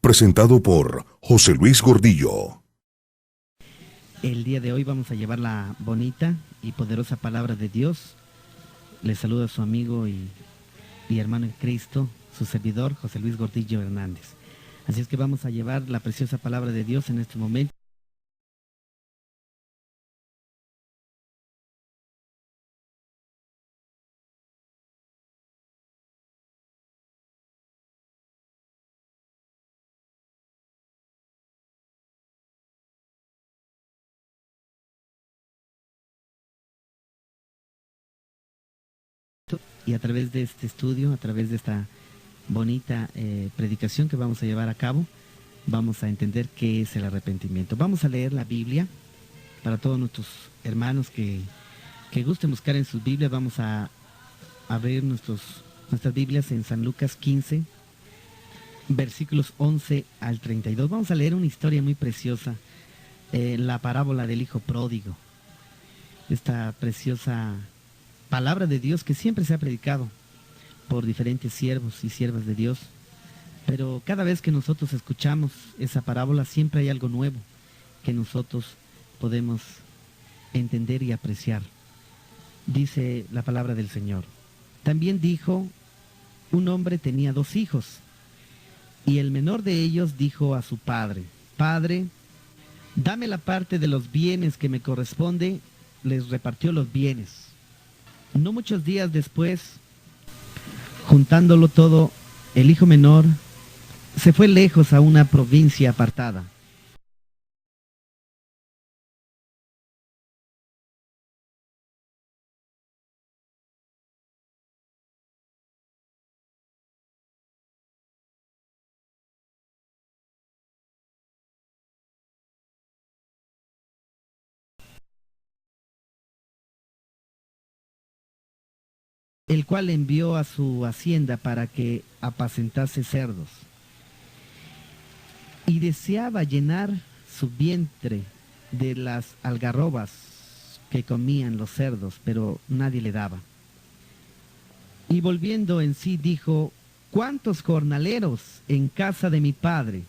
presentado por José Luis Gordillo. El día de hoy vamos a llevar la bonita y poderosa palabra de Dios. Les saluda su amigo y hermano en Cristo, su servidor, José Luis Gordillo Hernández. Así es que vamos a llevar la preciosa palabra de Dios en este momento. Y a través de este estudio, a través de esta bonita predicación que vamos a llevar a cabo, vamos a entender qué es el arrepentimiento. Vamos a leer la Biblia para todos nuestros hermanos que gusten buscar en sus Biblias. Vamos a abrir nuestras Biblias en San Lucas 15, versículos 11 al 32. Vamos a leer una historia muy preciosa, la parábola del hijo pródigo. Esta preciosa palabra de Dios que siempre se ha predicado por diferentes siervos y siervas de Dios, pero cada vez que nosotros escuchamos esa parábola siempre hay algo nuevo que nosotros podemos entender y apreciar. Dice la palabra del Señor: también dijo, un hombre tenía 2 hijos, y el menor de ellos dijo a su padre: Padre, dame la parte de los bienes que me corresponde. Les repartió los bienes. No muchos días después, juntándolo todo, el hijo menor se fue lejos a una provincia apartada. El cual envió a su hacienda para que apacentase cerdos. Y deseaba llenar su vientre de las algarrobas que comían los cerdos, pero nadie le daba. Y volviendo en sí dijo: ¿cuántos jornaleros en casa de mi padre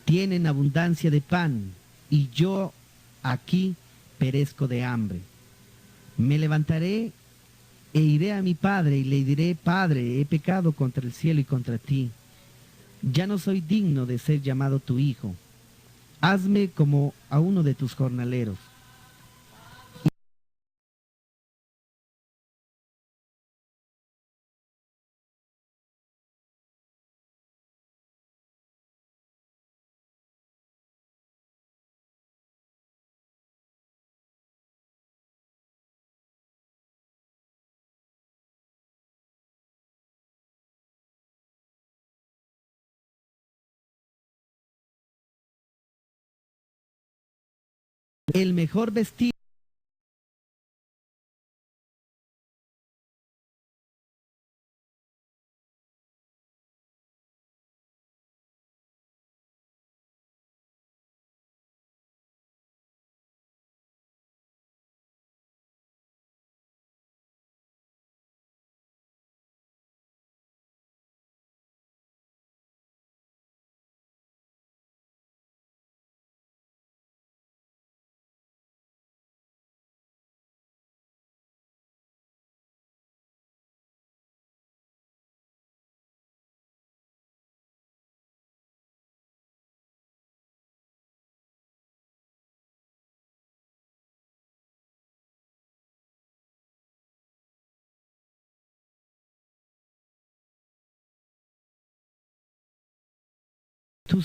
tienen abundancia de pan, y yo aquí perezco de hambre? Me levantaré e iré a mi padre y le diré: Padre, he pecado contra el cielo y contra ti. Ya no soy digno de ser llamado tu hijo. Hazme como a uno de tus jornaleros. El mejor vestido. Tú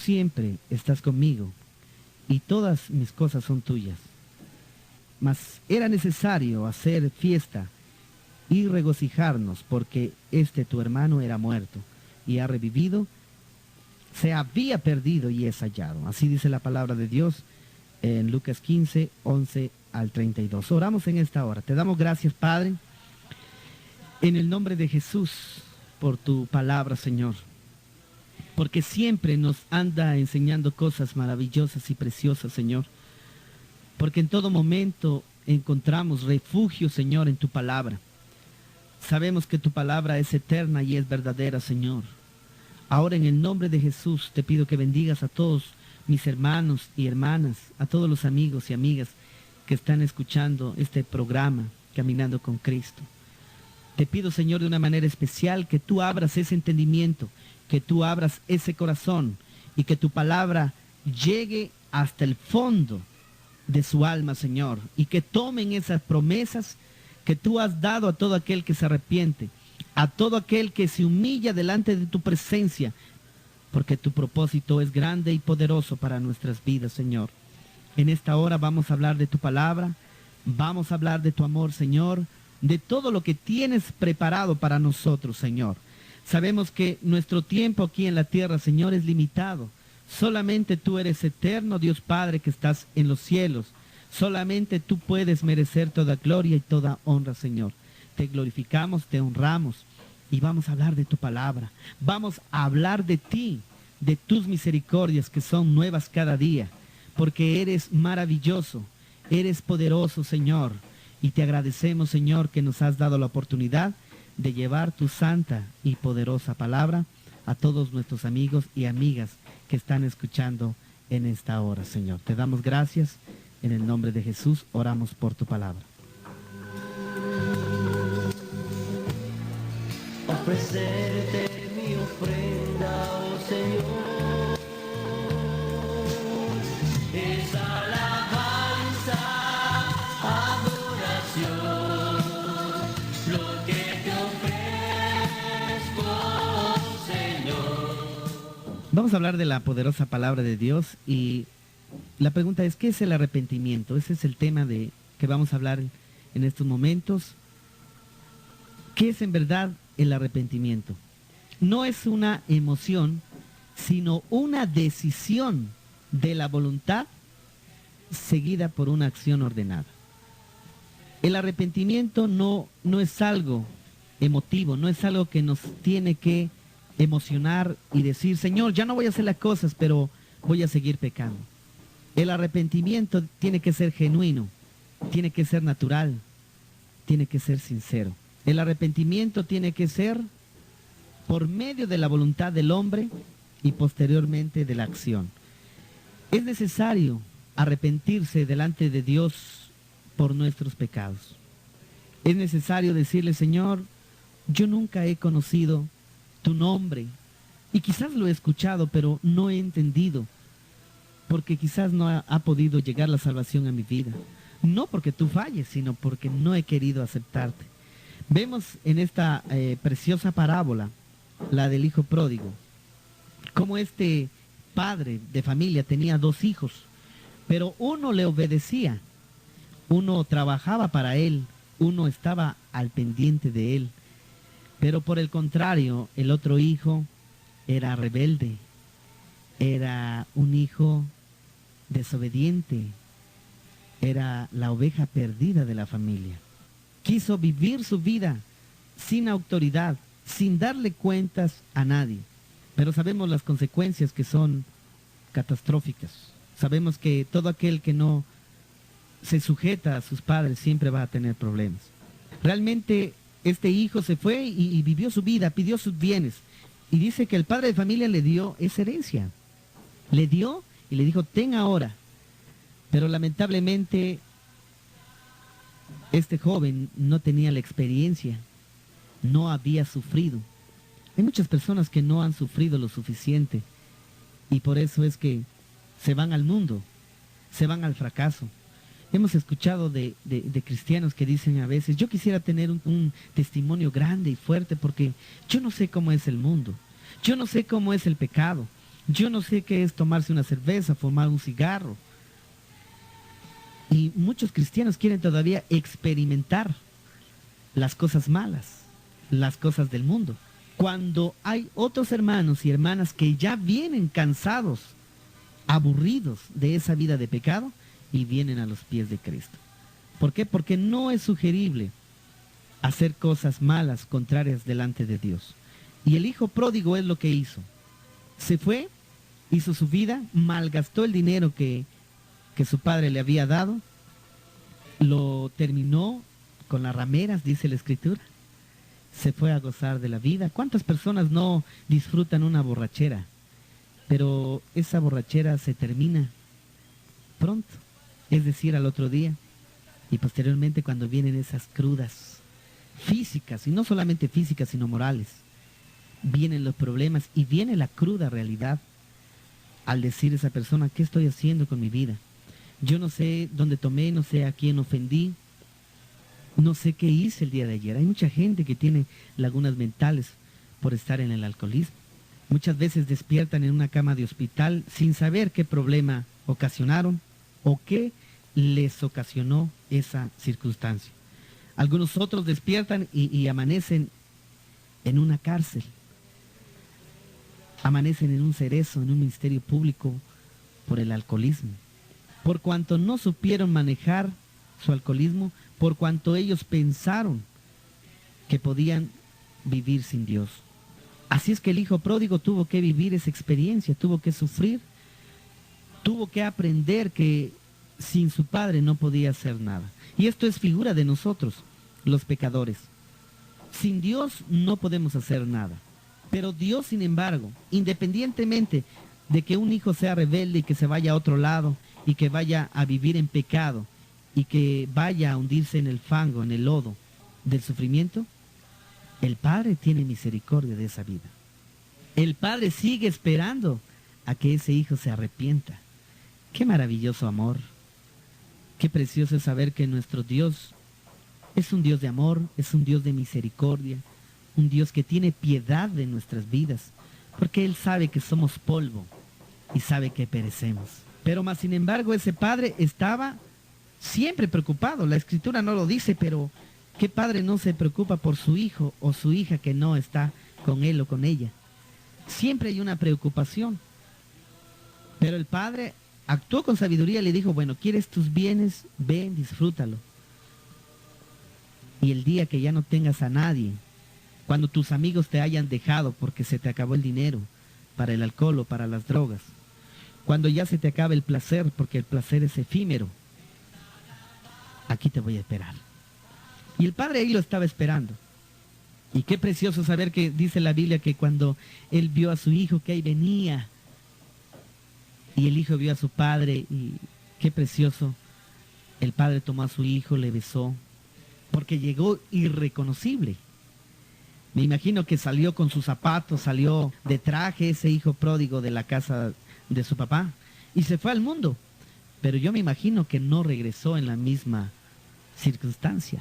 siempre estás conmigo, y todas mis cosas son tuyas. Mas era necesario hacer fiesta y regocijarnos, porque este tu hermano era muerto y ha revivido, se había perdido y es hallado. Así dice la palabra de Dios en Lucas 15, 11 al 32. Oramos en esta hora. Te damos gracias, Padre, en el nombre de Jesús, por tu palabra, Señor, porque siempre nos anda enseñando cosas maravillosas y preciosas, Señor, porque en todo momento encontramos refugio, Señor, en tu palabra. Sabemos que tu palabra es eterna y es verdadera, Señor. Ahora, en el nombre de Jesús, te pido que bendigas a todos mis hermanos y hermanas, a todos los amigos y amigas que están escuchando este programa, Caminando con Cristo. Te pido, Señor, de una manera especial que tú abras ese entendimiento, que tú abras ese corazón y que tu palabra llegue hasta el fondo de su alma, Señor, y que tomen esas promesas que tú has dado a todo aquel que se arrepiente, a todo aquel que se humilla delante de tu presencia, porque tu propósito es grande y poderoso para nuestras vidas, Señor. En esta hora vamos a hablar de tu palabra, vamos a hablar de tu amor, Señor, de todo lo que tienes preparado para nosotros, Señor. Sabemos que nuestro tiempo aquí en la tierra, Señor, es limitado. Solamente tú eres eterno, Dios Padre, que estás en los cielos. Solamente tú puedes merecer toda gloria y toda honra, Señor. Te glorificamos, te honramos y vamos a hablar de tu palabra. Vamos a hablar de ti, de tus misericordias que son nuevas cada día, porque eres maravilloso, eres poderoso, Señor. Y te agradecemos, Señor, que nos has dado la oportunidad de llevar tu santa y poderosa palabra a todos nuestros amigos y amigas que están escuchando en esta hora, Señor. Te damos gracias. En el nombre de Jesús oramos por tu palabra. Ofrecerte mi ofrenda, oh Señor, es alabanza, adoración, lo que te ofrezco, Señor. Vamos a hablar de la poderosa palabra de Dios y la pregunta es, ¿qué es el arrepentimiento? Ese es el tema que vamos a hablar en estos momentos. ¿Qué es en verdad el arrepentimiento? No es una emoción, sino una decisión de la voluntad seguida por una acción ordenada. El arrepentimiento no es algo emotivo, no es algo que nos tiene que emocionar y decir, Señor, ya no voy a hacer las cosas, pero voy a seguir pecando. El arrepentimiento tiene que ser genuino, tiene que ser natural, tiene que ser sincero. El arrepentimiento tiene que ser por medio de la voluntad del hombre y posteriormente de la acción. Es necesario arrepentirse delante de Dios por nuestros pecados. Es necesario decirle, Señor, yo nunca he conocido tu nombre y quizás lo he escuchado, pero no he entendido, porque quizás no ha podido llegar la salvación a mi vida. No porque tú falles, sino porque no he querido aceptarte. Vemos en esta preciosa parábola, la del hijo pródigo, cómo este padre de familia tenía dos hijos, pero uno le obedecía, uno trabajaba para él, uno estaba al pendiente de él, pero por el contrario, el otro hijo era rebelde, era un hijo desobediente, era la oveja perdida de la familia. Quiso vivir su vida sin autoridad, sin darle cuentas a nadie. Pero sabemos las consecuencias que son catastróficas. Sabemos que todo aquel que no se sujeta a sus padres siempre va a tener problemas. Realmente este hijo se fue y vivió su vida, pidió sus bienes. Y dice que el padre de familia le dio esa herencia. Le dio y le dijo, ten ahora. Pero lamentablemente este joven no tenía la experiencia, no había sufrido. Hay muchas personas que no han sufrido lo suficiente y por eso es que se van al mundo, se van al fracaso. Hemos escuchado de cristianos que dicen a veces, yo quisiera tener un testimonio grande y fuerte porque yo no sé cómo es el mundo, yo no sé cómo es el pecado, yo no sé qué es tomarse una cerveza, fumar un cigarro. Y muchos cristianos quieren todavía experimentar las cosas malas, las cosas del mundo. Cuando hay otros hermanos y hermanas que ya vienen cansados, aburridos de esa vida de pecado y vienen a los pies de Cristo. ¿Por qué? Porque no es sugerible hacer cosas malas, contrarias delante de Dios. Y el hijo pródigo es lo que hizo. Se fue, hizo su vida, malgastó el dinero que su padre le había dado, lo terminó con las rameras, dice la Escritura. Se fue a gozar de la vida. ¿Cuántas personas no disfrutan una borrachera? Pero esa borrachera se termina pronto, es decir, al otro día. Y posteriormente, cuando vienen esas crudas físicas, y no solamente físicas, sino morales, vienen los problemas y viene la cruda realidad al decir esa persona: ¿qué estoy haciendo con mi vida? Yo no sé dónde tomé, no sé a quién ofendí, no sé qué hice el día de ayer. Hay mucha gente que tiene lagunas mentales por estar en el alcoholismo. Muchas veces despiertan en una cama de hospital sin saber qué problema ocasionaron o qué les ocasionó esa circunstancia. Algunos otros despiertan y amanecen en una cárcel, amanecen en un cerezo, en un ministerio público por el alcoholismo, por cuanto no supieron manejar su alcoholismo, por cuanto ellos pensaron que podían vivir sin Dios. Así es que el hijo pródigo tuvo que vivir esa experiencia, tuvo que sufrir, tuvo que aprender que sin su padre no podía hacer nada. Y esto es figura de nosotros, los pecadores. Sin Dios no podemos hacer nada. Pero Dios, sin embargo, independientemente de que un hijo sea rebelde y que se vaya a otro lado y que vaya a vivir en pecado y que vaya a hundirse en el fango, en el lodo del sufrimiento, el Padre tiene misericordia de esa vida. El Padre sigue esperando a que ese hijo se arrepienta. Qué maravilloso amor. Qué precioso es saber que nuestro Dios es un Dios de amor, es un Dios de misericordia, un Dios que tiene piedad de nuestras vidas, porque Él sabe que somos polvo y sabe que perecemos. Pero más sin embargo ese padre estaba siempre preocupado. La Escritura no lo dice, pero ¿qué padre no se preocupa por su hijo o su hija que no está con él o con ella? Siempre hay una preocupación. Pero el padre actuó con sabiduría y le dijo: bueno, ¿quieres tus bienes? Ven, disfrútalo. Y el día que ya no tengas a nadie, cuando tus amigos te hayan dejado porque se te acabó el dinero para el alcohol o para las drogas, cuando ya se te acabe el placer, porque el placer es efímero, aquí te voy a esperar. Y el padre ahí lo estaba esperando. Y qué precioso saber que dice la Biblia que cuando él vio a su hijo que ahí venía, y el hijo vio a su padre, y qué precioso, el padre tomó a su hijo, le besó, porque llegó irreconocible. Me imagino que salió con sus zapatos, salió de traje ese hijo pródigo de la casa de su papá y se fue al mundo. Pero yo me imagino que no regresó en la misma circunstancia.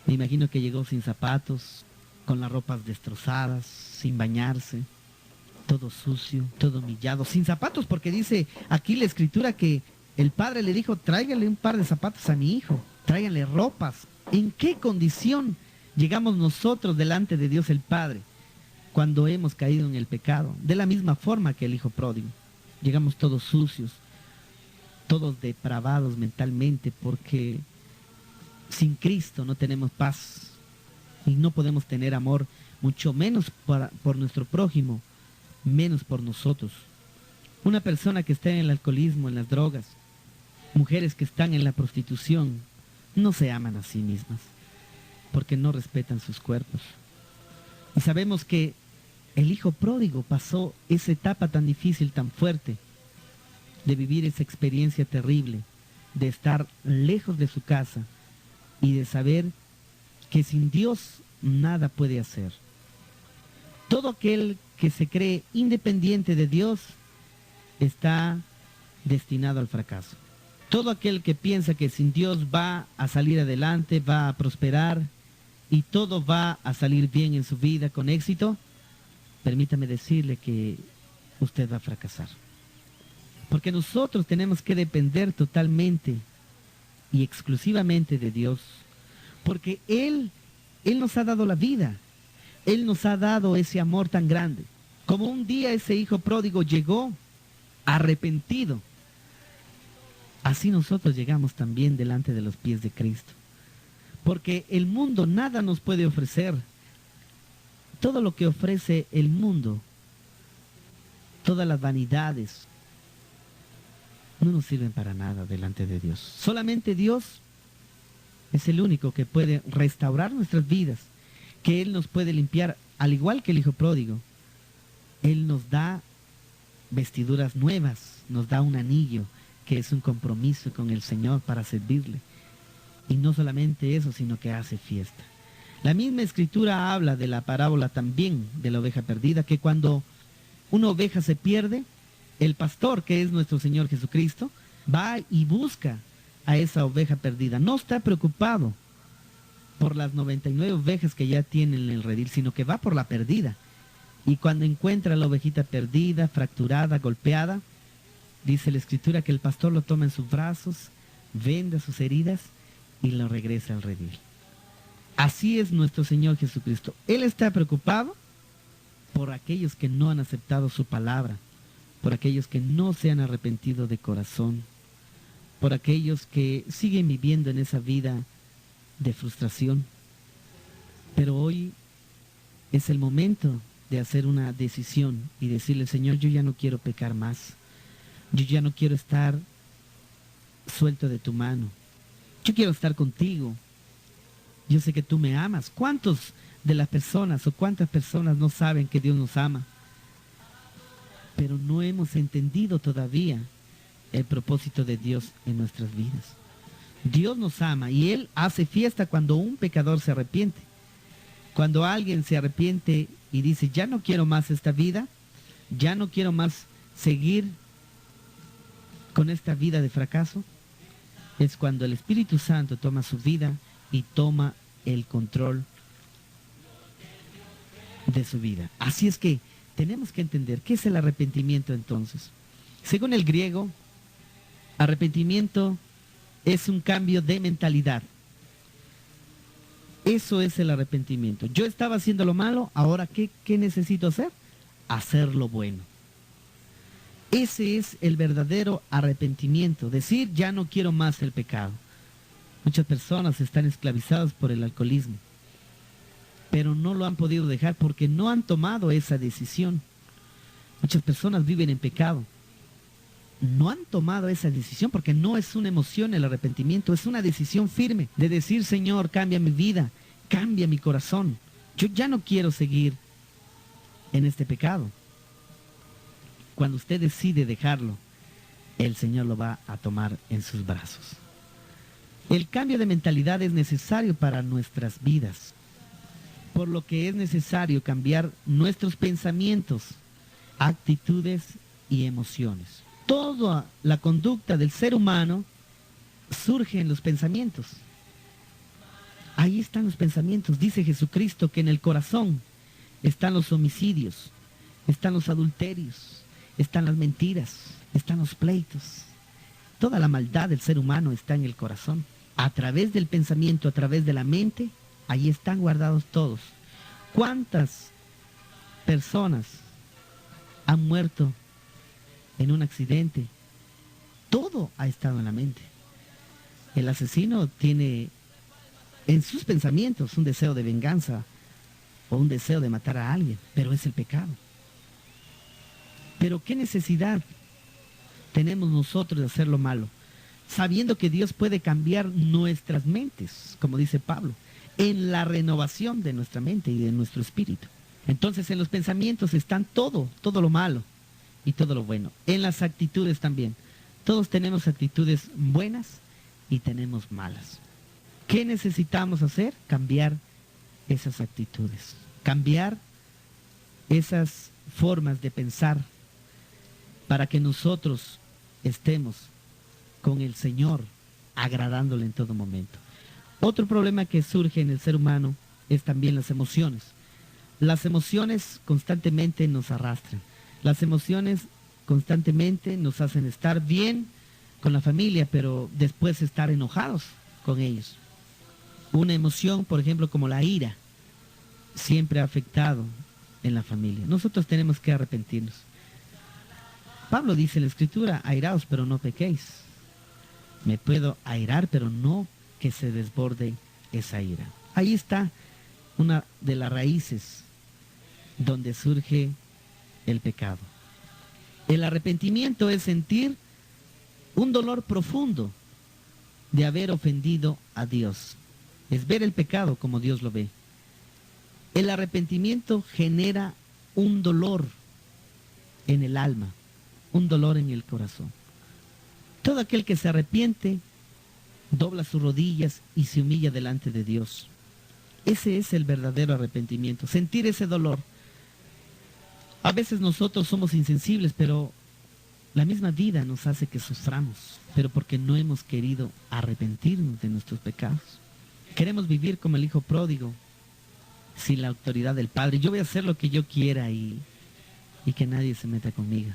Me imagino que llegó sin zapatos, con las ropas destrozadas, sin bañarse, todo sucio, todo humillado, sin zapatos, porque dice aquí la Escritura que el padre le dijo: tráigale un par de zapatos a mi hijo, tráiganle ropas. ¿En qué condición llegamos nosotros delante de Dios el Padre cuando hemos caído en el pecado? De la misma forma que el hijo pródigo. Llegamos todos sucios, todos depravados mentalmente, porque sin Cristo no tenemos paz y no podemos tener amor, mucho menos por nuestro prójimo, menos por nosotros. Una persona que está en el alcoholismo, en las drogas, mujeres que están en la prostitución, no se aman a sí mismas, porque no respetan sus cuerpos. Y sabemos que el hijo pródigo pasó esa etapa tan difícil, tan fuerte, de vivir esa experiencia terrible, de estar lejos de su casa y de saber que sin Dios nada puede hacer. Todo aquel que se cree independiente de Dios está destinado al fracaso. Todo aquel que piensa que sin Dios va a salir adelante, va a prosperar y todo va a salir bien en su vida con éxito, permítame decirle que usted va a fracasar. Porque nosotros tenemos que depender totalmente y exclusivamente de Dios. Porque Él nos ha dado la vida. Él nos ha dado ese amor tan grande. Como un día ese hijo pródigo llegó arrepentido, así nosotros llegamos también delante de los pies de Cristo. Porque el mundo nada nos puede ofrecer. Todo lo que ofrece el mundo, todas las vanidades, no nos sirven para nada delante de Dios. Solamente Dios es el único que puede restaurar nuestras vidas, que Él nos puede limpiar, al igual que el hijo pródigo. Él nos da vestiduras nuevas, nos da un anillo, que es un compromiso con el Señor para servirle. Y no solamente eso, sino que hace fiesta. La misma escritura habla de la parábola también de la oveja perdida, que cuando una oveja se pierde, el pastor, que es nuestro Señor Jesucristo, va y busca a esa oveja perdida. No está preocupado por las 99 ovejas que ya tiene en el redil, sino que va por la perdida. Y cuando encuentra a la ovejita perdida, fracturada, golpeada, dice la escritura que el pastor lo toma en sus brazos, venda sus heridas y lo regresa al redil. Así es nuestro Señor Jesucristo. Él está preocupado por aquellos que no han aceptado su palabra, por aquellos que no se han arrepentido de corazón, por aquellos que siguen viviendo en esa vida de frustración. Pero hoy es el momento de hacer una decisión y decirle: Señor, yo ya no quiero pecar más. Yo ya no quiero estar suelto de tu mano. Yo quiero estar contigo. Yo sé que tú me amas. ¿Cuántos de las personas o cuántas personas no saben que Dios nos ama? Pero no hemos entendido todavía el propósito de Dios en nuestras vidas. Dios nos ama y Él hace fiesta cuando un pecador se arrepiente. Cuando alguien se arrepiente y dice: ya no quiero más esta vida, ya no quiero más seguir con esta vida de fracaso, es cuando el Espíritu Santo toma su vida y toma el control de su vida. Así es que tenemos que entender qué es el arrepentimiento entonces. Según el griego, arrepentimiento es un cambio de mentalidad. Eso es el arrepentimiento. Yo estaba haciendo lo malo, ahora ¿qué necesito hacer? Hacer lo bueno. Ese es el verdadero arrepentimiento. Decir: ya no quiero más el pecado. Muchas personas están esclavizadas por el alcoholismo, pero no lo han podido dejar porque no han tomado esa decisión. Muchas personas viven en pecado. No han tomado esa decisión porque no es una emoción el arrepentimiento, es una decisión firme de decir: Señor, cambia mi vida, cambia mi corazón. Yo ya no quiero seguir en este pecado. Cuando usted decide dejarlo, el Señor lo va a tomar en sus brazos. El cambio de mentalidad es necesario para nuestras vidas, por lo que es necesario cambiar nuestros pensamientos, actitudes y emociones. Toda la conducta del ser humano surge en los pensamientos. Ahí están los pensamientos. Dice Jesucristo que en el corazón están los homicidios, están los adulterios, están las mentiras, están los pleitos. Toda la maldad del ser humano está en el corazón. A través del pensamiento, a través de la mente, ahí están guardados todos. ¿Cuántas personas han muerto en un accidente? Todo ha estado en la mente. El asesino tiene en sus pensamientos un deseo de venganza o un deseo de matar a alguien, pero es el pecado. Pero ¿qué necesidad tenemos nosotros de hacer lo malo? Sabiendo que Dios puede cambiar nuestras mentes, como dice Pablo, en la renovación de nuestra mente y de nuestro espíritu. Entonces en los pensamientos están todo lo malo y todo lo bueno. En las actitudes también. Todos tenemos actitudes buenas y tenemos malas. ¿Qué necesitamos hacer? Cambiar esas actitudes. Cambiar esas formas de pensar para que nosotros estemos con el Señor agradándole en todo momento. Otro problema que surge en el ser humano es también las emociones. Las emociones constantemente nos arrastran. Las emociones constantemente nos hacen estar bien con la familia, pero después estar enojados con ellos. Una emoción, por ejemplo, como la ira. siempre ha afectado en la familia. Nosotros tenemos que arrepentirnos. Pablo dice en la Escritura, airaos pero no pequéis. Me puedo airar, pero no que se desborde esa ira. Ahí está una de las raíces donde surge el pecado. El arrepentimiento es sentir un dolor profundo de haber ofendido a Dios. Es ver el pecado como Dios lo ve. El arrepentimiento genera un dolor en el alma, un dolor en el corazón. Todo aquel que se arrepiente dobla sus rodillas y se humilla delante de Dios. Ese es el verdadero arrepentimiento, sentir ese dolor. A veces nosotros somos insensibles, pero la misma vida nos hace que suframos, pero porque no hemos querido arrepentirnos de nuestros pecados. Queremos vivir como el hijo pródigo, sin la autoridad del Padre. Yo voy a hacer lo que yo quiera y que nadie se meta conmigo.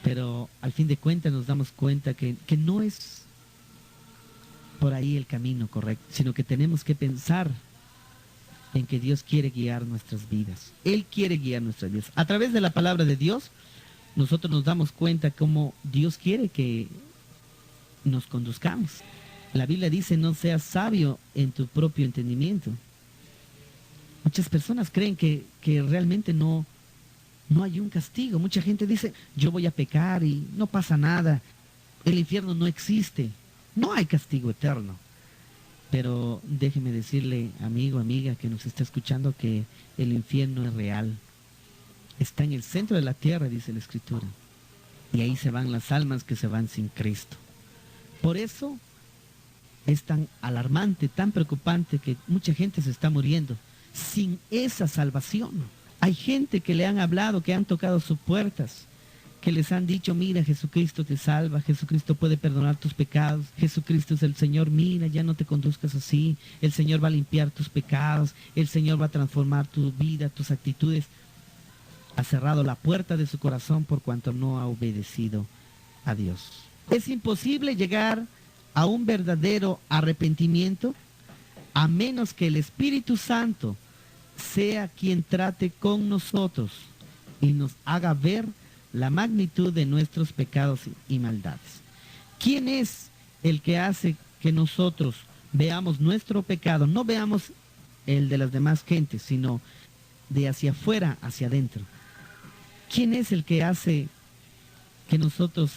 Pero al fin de cuentas nos damos cuenta que no es por ahí el camino correcto, sino que tenemos que pensar en que Dios quiere guiar nuestras vidas. Él quiere guiar nuestras vidas. A través de la palabra de Dios, nosotros nos damos cuenta cómo Dios quiere que nos conduzcamos. La Biblia dice, no seas sabio en tu propio entendimiento. Muchas personas creen que realmente no hay un castigo. Mucha gente dice, yo voy a pecar y no pasa nada. El infierno no existe. No hay castigo eterno. Pero déjeme decirle, amigo, amiga, que nos está escuchando, que el infierno es real. Está en el centro de la tierra, dice la Escritura. Y ahí se van las almas que se van sin Cristo. Por eso es tan alarmante, tan preocupante que mucha gente se está muriendo sin esa salvación. Hay gente que le han hablado, que han tocado sus puertas, que les han dicho, mira, Jesucristo te salva, Jesucristo puede perdonar tus pecados, Jesucristo es el Señor, mira, ya no te conduzcas así, el Señor va a limpiar tus pecados, el Señor va a transformar tu vida, tus actitudes. Ha cerrado la puerta de su corazón por cuanto no ha obedecido a Dios. Es imposible llegar a un verdadero arrepentimiento a menos que el Espíritu Santo sea quien trate con nosotros y nos haga ver la magnitud de nuestros pecados y maldades. ¿Quién es el que hace que nosotros veamos nuestro pecado? No veamos el de las demás gentes, sino de hacia afuera hacia adentro. ¿Quién es el que hace que nosotros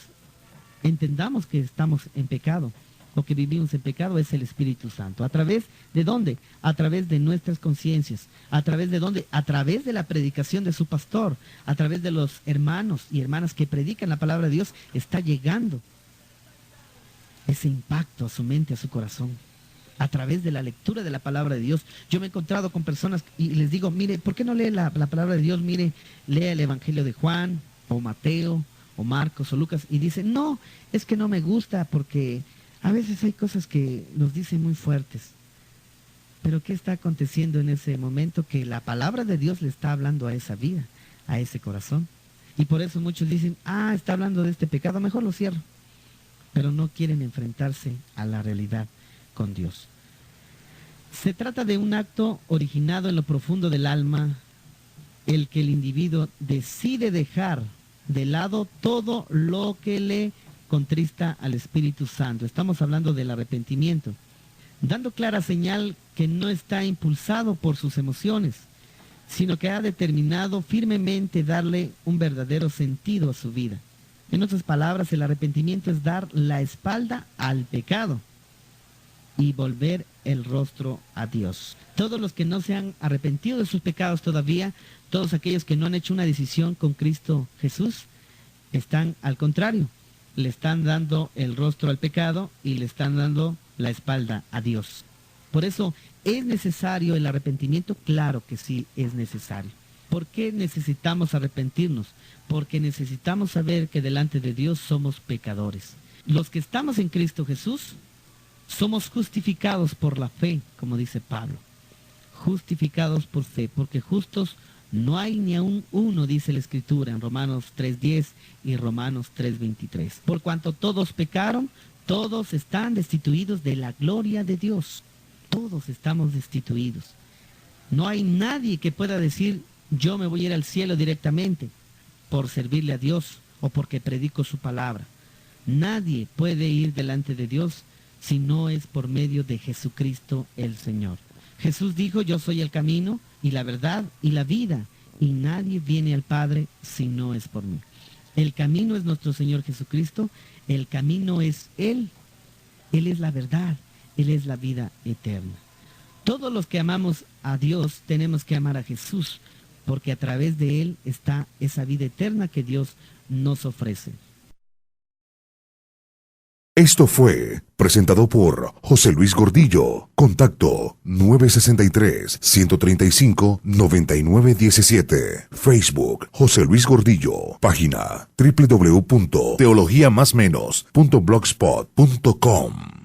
entendamos que estamos en pecado o que vivimos en pecado? Es el Espíritu Santo. ¿A través de dónde? A través de nuestras conciencias. ¿A través de dónde? A través de la predicación de su pastor, a través de los hermanos y hermanas que predican la palabra de Dios. Está llegando ese impacto a su mente, a su corazón, a través de la lectura de la palabra de Dios. Yo me he encontrado con personas y les digo, mire, ¿por qué no lee la palabra de Dios? Mire, lea el Evangelio de Juan, o Mateo, o Marcos, o Lucas, y dicen, no, es que no me gusta porque a veces hay cosas que nos dicen muy fuertes. Pero ¿qué está aconteciendo en ese momento? Que la palabra de Dios le está hablando a esa vida, a ese corazón. Y por eso muchos dicen, está hablando de este pecado, mejor lo cierro. Pero no quieren enfrentarse a la realidad con Dios. Se trata de un acto originado en lo profundo del alma, el que el individuo decide dejar de lado todo lo que le contrista al Espíritu Santo. Estamos hablando del arrepentimiento, dando clara señal que no está impulsado por sus emociones, sino que ha determinado firmemente darle un verdadero sentido a su vida. En otras palabras, el arrepentimiento es dar la espalda al pecado y volver el rostro a Dios. Todos los que no se han arrepentido de sus pecados todavía, todos aquellos que no han hecho una decisión con Cristo Jesús, están al contrario, le están dando el rostro al pecado y le están dando la espalda a Dios. Por eso, ¿es necesario el arrepentimiento? Claro que sí es necesario. ¿Por qué necesitamos arrepentirnos? Porque necesitamos saber que delante de Dios somos pecadores. Los que estamos en Cristo Jesús somos justificados por la fe, como dice Pablo. Justificados por fe, porque justos no hay ni aún uno, dice la Escritura en Romanos 3:10 y Romanos 3:23. Por cuanto todos pecaron, todos están destituidos de la gloria de Dios. Todos estamos destituidos. No hay nadie que pueda decir, yo me voy a ir al cielo directamente por servirle a Dios o porque predico su palabra. Nadie puede ir delante de Dios si no es por medio de Jesucristo el Señor. Jesús dijo, yo soy el camino y la verdad y la vida, y nadie viene al Padre si no es por mí. El camino es nuestro Señor Jesucristo, el camino es Él. Él es la verdad, Él es la vida eterna. Todos los que amamos a Dios tenemos que amar a Jesús, porque a través de Él está esa vida eterna que Dios nos ofrece. Esto fue presentado por José Luis Gordillo. Contacto 963-135-9917. Facebook José Luis Gordillo. Página www.teologiamasmenos.blogspot.com.